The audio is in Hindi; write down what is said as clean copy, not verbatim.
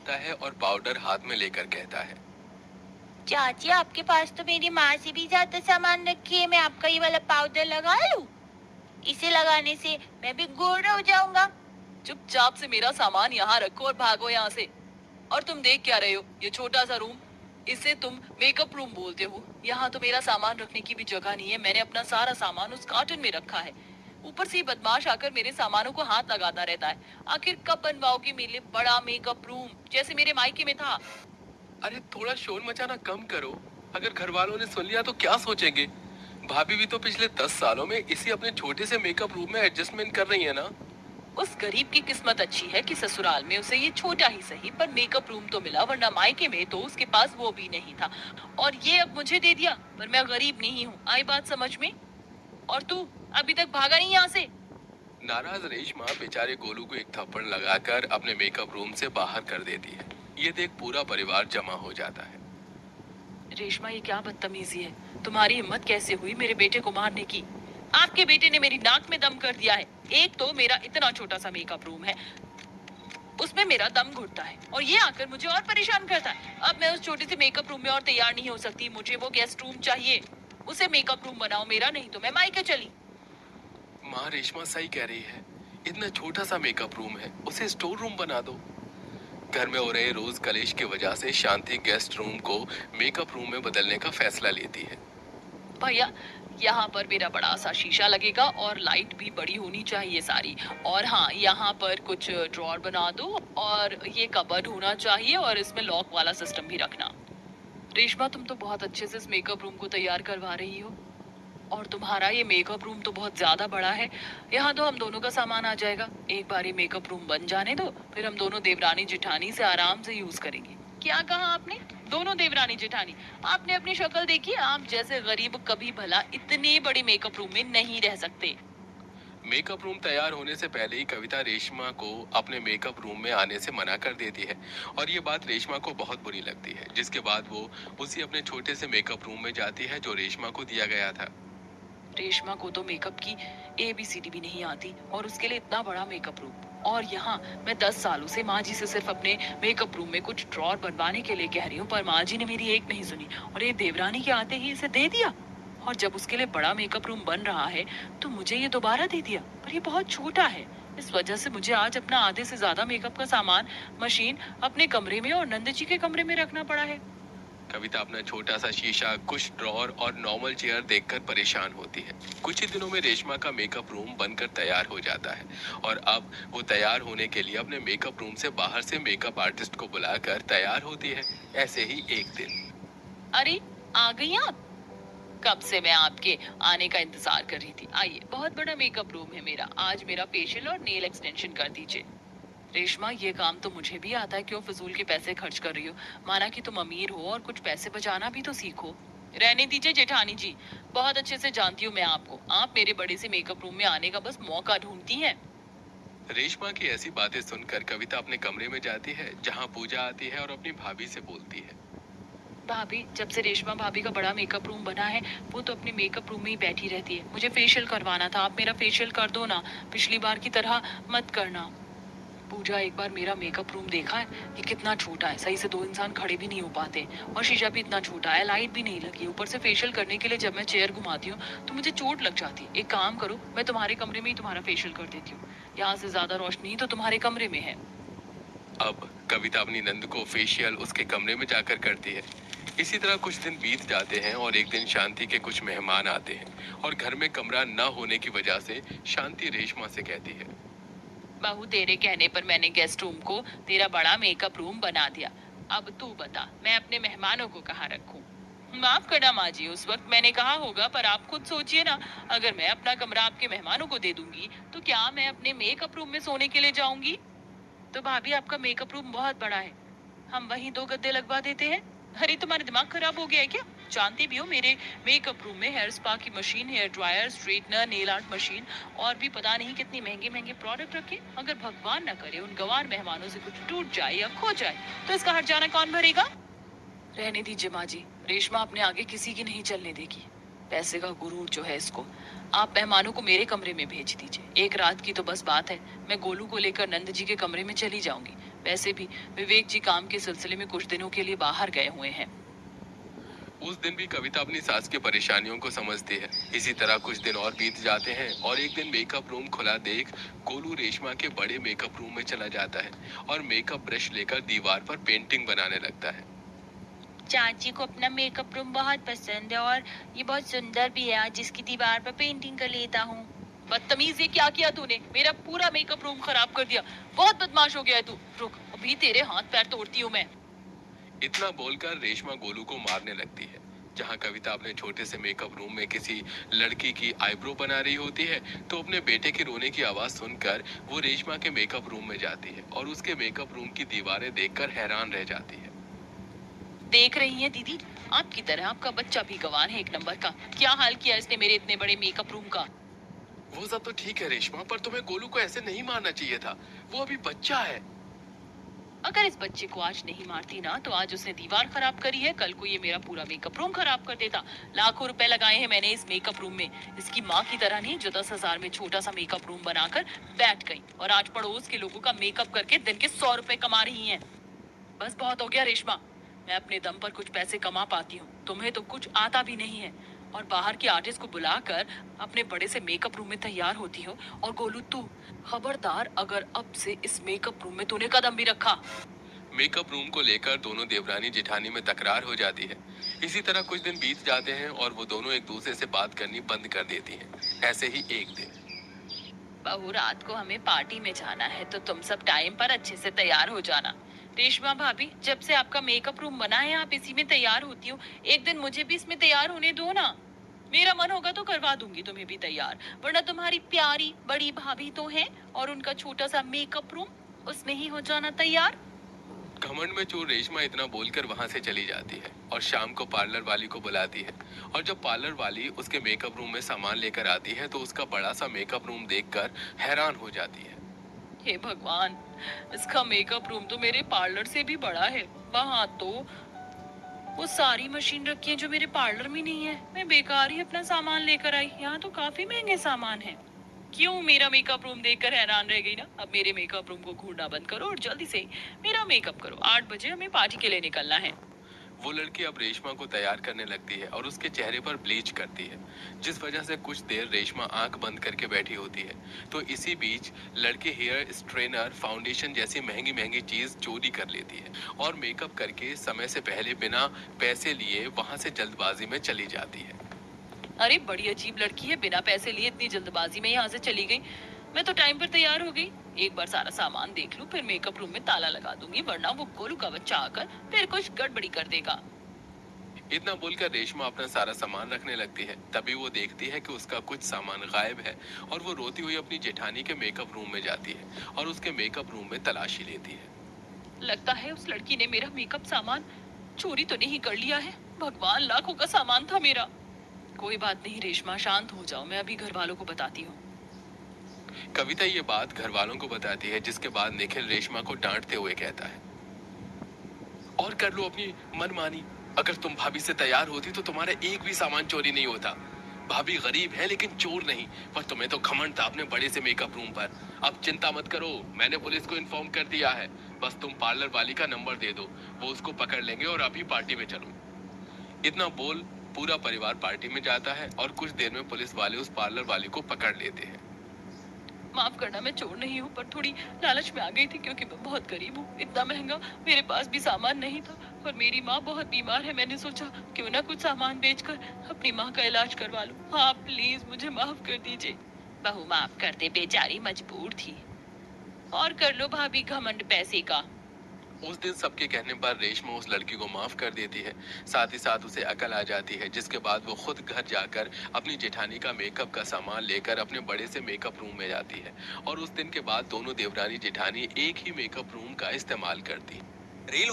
आता है और पाउडर हाथ में लेकर कहता है, चाची, आपके पास तो मेरी माँ से भी ज्यादा सामान रखी है। मैं आपका ये वाला पाउडर लगा लूं? इसे लगाने से मैं भी गोरा हो जाऊंगा। चुपचाप से मेरा सामान यहाँ रखो और भागो यहाँ से। और तुम देख क्या रहे हो, ये छोटा सा रूम, इसे तुम मेकअप रूम बोलते हो? यहाँ तो मेरा सामान रखने की भी जगह नहीं है। मैंने अपना सारा सामान उस कार्टन में रखा है। ऊपर से ये बदमाश आकर मेरे सामानों को हाथ लगाता रहता है। आखिर कब बनवाओगे मेरे लिए बड़ा मेकअप रूम, जैसे मेरे मायके में था? अरे थोड़ा शोर मचाना कम करो। अगर घर वालों ने सुन लिया तो क्या सोचेंगे? भाभी भी तो पिछले 10 सालों में इसी अपने छोटे से मेकअप रूम में एडजस्टमेंट कर रही है ना। उस गरीब की किस्मत अच्छी है कि ससुराल में उसे ये छोटा ही सही पर मेकअप रूम तो मिला, वरना मायके में तो उसके पास वो भी नहीं था। और ये अब मुझे दे दिया, पर मैं गरीब नहीं हूँ। आई बात समझ में? और तू अभी तक भागा नहीं यहाँ से? नाराज रेशमा बेचारे गोलू को एक थप्पड़ लगाकर अपने मेकअप रूम से बाहर कर देती है। ये देख पूरा परिवार जमा हो जाता है। रेशमा, ये क्या बदतमीजी है? तुम्हारी हिम्मत कैसे हुई मेरे बेटे को मारने की? आपके बेटे ने मेरी नाक में दम कर दिया है। एक तो मेरा इतना छोटा सा मेकअप रूम है, उसमें मेरा दम घुटता है, और ये आकर मुझे और परेशान करता है। अब मैं उस छोटे से मेकअप रूम में और तैयार नहीं हो सकती। मुझे वो गेस्ट रूम चाहिए। उसे मेकअप रूम बनाओ मेरा, नहीं तो मैं मायके चली। माँ रेशमा सही कह रही है। इतना छोटा सा मेकअप रूम है, उसे स्टोर रूम बना दो। घर में हो रहे रोज कलेश की वजह से शांति गेस्ट रूम को मेकअप रूम में बदलने का फैसला लेती है। भैया, यहाँ पर मेरा बड़ा सा शीशा लगेगा और लाइट भी बड़ी होनी चाहिए सारी। और हाँ, यहाँ पर कुछ ड्रॉर बना दो और ये कबर्ड होना चाहिए और इसमें लॉक वाला सिस्टम भी रखना। रेशमा, तुम तो बहुत अच्छे से इस मेकअप रूम को तैयार करवा रही हो, और तुम्हारा ये मेकअप रूम तो बहुत ज्यादा बड़ा है। यहाँ तो हम दोनों का सामान आ जाएगा। एक बार ये मेकअप रूम बन जाने दो, फिर हम दोनों देवरानी जेठानी से आराम से यूज करेंगे। क्या कहा आपने? दोनों देवरानी जेठानी? आपने अपनी शक्ल देखी? आप जैसे गरीब कभी भला इतने बड़े मेकअप रूम में नहीं रह सकते। मेकअप रूम तैयार होने से पहले ही कविता रेशमा को अपने मेकअप रूम में आने से मना कर देती है और ये बात रेशमा को बहुत बुरी लगती है, जिसके बाद वो उसी अपने छोटे से मेकअप रूम में जाती है जो रेशमा को दिया गया था। रेशमा को तो मेकअप की ABCD भी नहीं आती, और उसके लिए इतना बड़ा मेकअप रूम। और यहाँ मैं 10 सालों से माँ जी से सिर्फ अपने मेकअप रूम में कुछ ड्रॉर बनवाने के लिए कह रही हूँ, पर माँ जी ने मेरी एक नहीं सुनी और ये देवरानी के आते ही इसे दे दिया। और जब उसके लिए बड़ा मेकअप रूम बन रहा है तो मुझे ये दोबारा दे दिया, पर ये बहुत छोटा है। इस वजह से मुझे आज अपना आधे से ज्यादा मेकअप का सामान, मशीन अपने कमरे में और नंद जी के कमरे में रखना पड़ा है। कविता अपना छोटा सा शीशा, कुछ ड्रॉर और नॉर्मल चेयर देखकर परेशान होती है। कुछ ही दिनों में रेशमा का मेकअप रूम बनकर तैयार हो जाता है और अब वो तैयार होने के लिए अपने मेकअप रूम से बाहर से मेकअप आर्टिस्ट को बुलाकर तैयार होती है। ऐसे ही एक दिन, अरे, आ गई आप? कब से मैं आपके आने का इंतजार कर रही थी। आइए, बहुत बड़ा मेकअप रूम है मेरा। आज मेरा फेशियल और नेल एक्सटेंशन कर दीजिए। रेशमा, ये काम तो मुझे भी आता है। क्यों फिजूल के पैसे खर्च कर रही हो? माना कि तुम अमीर हो और कुछ पैसे बचाना भी तो सीखो। रहने दीजिए जेठानी जी, बहुत अच्छे से जानती हूँ मैं आपको। आप मेरे बड़े से मेकअप रूम में आने का बस मौका ढूंढती हैं। रेशमा की ऐसी बातें सुनकर कविता अपने कमरे में जाती है जहाँ पूजा आती है और अपनी भाभी से बोलती है, भाभी, जब से रेशमा भाभी का बड़ा मेकअप रूम बना है, वो तो अपने मेकअप रूम में ही बैठी रहती है। मुझे फेशियल करवाना था, आप मेरा फेशियल कर दो ना। पिछली बार की तरह मत करना। पूजा, एक बार मेरा मेकअप रूम देखा है? ये कितना छोटा है, सही से 2 इंसान खड़े भी नहीं हो पाते। और शीशा भी इतना छोटा है, लाइट भी नहीं लगी। ऊपर से फेशियल करने के लिए जब मैं चेयर घुमाती हूँ तो मुझे चोट लग जाती है। एक काम करो, मैं तुम्हारे कमरे में ही तुम्हारा फेशियल कर देती हूँ। यहाँ से ज्यादा रोशनी तो तुम्हारे कमरे में है। अब कविता अपनी नंद को फेशियल उसके कमरे में जाकर करती है। इसी तरह कुछ दिन बीत जाते हैं और एक दिन शांति के कुछ मेहमान आते हैं और घर में कमरा न होने की वजह से शांति रेशमा से कहती है, बहू, तेरे कहने पर मैंने गेस्ट रूम को तेरा बड़ा मेकअप रूम बना दिया। अब तू बता, मैं अपने मेहमानों को कहाँ रखूं? माफ करना माँ जी, उस वक्त मैंने कहा होगा, पर आप खुद सोचिए ना। अगर मैं अपना कमरा आपके मेहमानों को दे दूंगी तो क्या मैं अपने मेकअप रूम में सोने के लिए जाऊंगी? तो भाभी, आपका मेकअप रूम बहुत बड़ा है, हम वहीं 2 गद्दे लगवा देते हैं। अरे, तुम्हारा दिमाग खराब हो गया है क्या? जानती भी हो मेरे मेकअप रूम में हेयर स्पा की machine, hair dryer, straightener, nail art machine और भी पता नहीं कितनी महंगे महंगे प्रोडक्ट रखे। अगर भगवान न करे उन गंवार मेहमानों से कुछ टूट जाए या खो जाए तो इसका हर्जाना जाना कौन भरेगा? रहने दीजिए माँ जी, रेशमा अपने आगे किसी की नहीं चलने देगी। पैसे का गुरूर जो है इसको। आप मेहमानों को मेरे कमरे में भेज दीजिए। एक रात की तो बस बात है, मैं गोलू को लेकर नंद जी के कमरे में चली जाऊंगी। वैसे भी विवेक जी काम के सिलसिले में कुछ दिनों के लिए बाहर गए हुए हैं। उस दिन भी कविता अपनी सास की परेशानियों को समझती है। इसी तरह कुछ दिन और बीत जाते हैं और एक दिन मेकअप रूम खुला देख गोलू रेशमा के बड़े मेकअप रूम में चला जाता है और मेकअप ब्रश लेकर दीवार पर पेंटिंग बनाने लगता है। चाची को अपना मेकअप रूम बहुत पसंद है और ये बहुत सुंदर भी है। आज इसकी दीवार पर पेंटिंग कर लेता हूँ। बदतमीज, ये क्या किया तूने? मेरा पूरा मेकअप रूम खराब कर दिया। बहुत बदमाश हो गया है तू। रुक, अभी तेरे हाथ पैर तोड़ती हूँ मैं। इतना बोलकर रेशमा गोलू को मारने लगती है। जहां कविता अपने छोटे से मेकअप रूम में किसी लड़की की आईब्रो बना रही होती है तो अपने बेटे के रोने की आवाज सुनकर वो रेशमा के मेकअप रूम में जाती है और उसके मेकअप रूम की दीवारें देखकर हैरान रह जाती है। देख रही हैं दीदी, आपकी तरह आपका बच्चा भी गवार है एक नंबर का। क्या हाल किया इसने मेरे इतने बड़े मेकअप रूम का। वो सब तो ठीक है रेशमा, पर तुम्हें गोलू को ऐसे नहीं मारना चाहिए था। वो अभी बच्चा है। अगर इस बच्चे को आज नहीं मारती ना तो आज उसने दीवार खराब करी है, कल को ये मेरा पूरा मेकअप रूम खराब कर देता। लाखों रुपए लगाए हैं मैंने इस मेकअप रूम में। इसकी माँ की तरह नहीं जो 10,000 में छोटा सा मेकअप रूम बनाकर बैठ गई और आज पड़ोस के लोगों का मेकअप करके दिन के 100 रुपए कमा रही हैं। बस बहुत हो गया रेशमा, मैं अपने दम पर कुछ पैसे कमा पाती हूँ, तुम्हें तो कुछ आता भी नहीं है और बाहर के आर्टिस्ट को बुलाकर अपने बड़े से मेकअप रूम में तैयार होती हो। और गोलू तू खबरदार, अगर अब से इस मेकअप रूम में तूने कदम भी रखा। मेकअप रूम को लेकर दोनों देवरानी जेठानी में तकरार हो जाती है। इसी तरह कुछ दिन बीत जाते हैं और वो दोनों एक दूसरे से बात करनी बंद कर देती हैं। ऐसे ही एक दिन बहू, रात को हमें पार्टी में जाना है तो तुम सब टाइम पर अच्छे से तैयार हो जाना। रेशमा भाभी, जब से आपका मेकअप रूम बना है आप इसी में तैयार होती हो, एक दिन मुझे भी इसमें तैयार होने दो ना। मेरा मन होगा तो करवा दूंगी तुम्हें भी तैयार, वरना तुम्हारी प्यारी बड़ी भाभी तो है और उनका छोटा सा मेकअप रूम, उसमें ही हो जाना तैयार। घमंड में चूर रेशमा इतना बोलकर वहां से चली जाती है और शाम को पार्लर वाली को बुलाती है। और जब पार्लर वाली उसके मेकअप रूम में सामान लेकर आती है तो उसका बड़ा सा मेकअप रूम देखकर हैरान हो जाती है। हे भगवान, इसका मेकअप रूम तो मेरे पार्लर से भी बड़ा है। वहाँ तो वो सारी मशीन रखी है जो मेरे पार्लर में नहीं है। मैं बेकार ही अपना सामान लेकर आई। यहाँ तो काफी महंगे सामान है। क्यों मेरा मेकअप रूम देखकर हैरान रह गई ना। अब मेरे मेकअप रूम को घूरना बंद करो और जल्दी से मेरा मेकअप करो। 8 बजे हमें पार्टी के लिए निकलना है। वो लड़की अब रेशमा को तैयार करने लगती है और उसके चेहरे पर ब्लीच करती है, जिस वजह से कुछ देर रेशमा आंख बंद करके बैठी होती है। तो इसी बीच लड़की हेयर स्ट्रेनर, फाउंडेशन जैसी महंगी महंगी चीज चोरी कर लेती है और मेकअप करके समय से पहले बिना पैसे लिए वहां से जल्दबाजी में चली जाती है। अरे बड़ी अजीब लड़की है, बिना पैसे लिए इतनी जल्दबाजी में यहाँ से चली गई। मैं तो टाइम पर तैयार हो गई। एक बार सारा सामान देख लूं, फिर मेकअप रूम में ताला लगा दूंगी, वरना वो गोलू का बच्चा आकर फिर कुछ गड़बड़ी कर देगा। इतना बोलकर रेशमा अपना सारा सामान रखने लगती है। तभी वो देखती है कि उसका कुछ सामान गायब है और वो रोती हुई अपनी जेठानी के मेकअप रूम में जाती है और उसके मेकअप रूम में तलाशी लेती है। लगता है उस लड़की ने मेरा मेकअप सामान चोरी तो नहीं कर लिया है। भगवान, लाखों का सामान था मेरा। कोई बात नहीं रेशमा, शांत हो जाओ, मैं अभी घर वालों को बताती हूँ। कविता ये बात घर वालों को बताती है, जिसके बाद निखिल रेशमा को डांटते हुए कहता है, और कर लो अपनी मनमानी। अगर तुम भाभी से तैयार होती तो तुम्हारा एक भी सामान चोरी नहीं होता। भाभी गरीब है लेकिन चोर नहीं, पर तुम्हें तो घमंड था अपने बड़े से मेकअप रूम पर। अब चिंता मत करो, मैंने पुलिस को इन्फॉर्म कर दिया है। बस तुम पार्लर वाली का नंबर दे दो, वो उसको पकड़ लेंगे और अभी पार्टी में चलो। इतना बोल पूरा परिवार पार्टी में जाता है और कुछ देर में पुलिस वाले उस पार्लर वाली को पकड़ लेते हैं। माफ करना, मैं चोर नहीं हूँ, पर थोड़ी लालच में आ गई थी क्योंकि मैं बहुत गरीब हूँ। इतना महंगा मेरे पास भी सामान नहीं था और मेरी माँ बहुत बीमार है। मैंने सोचा क्यों ना कुछ सामान बेचकर अपनी माँ का इलाज करवा लूं। हाँ प्लीज मुझे माफ कर दीजिए। बहू माफ कर दे, बेचारी मजबूर थी। और कर लो भाभी घमंड पैसे का। उस दिन सबके कहने पर रेशमा उस लड़की को माफ कर देती है। साथ ही साथ उसे अकल आ जाती है, जिसके बाद वो खुद घर जाकर अपनी जेठानी का मेकअप का सामान लेकर अपने बड़े से मेकअप रूम में जाती है और उस दिन के बाद दोनों देवरानी जेठानी एक ही मेकअप रूम का इस्तेमाल करती।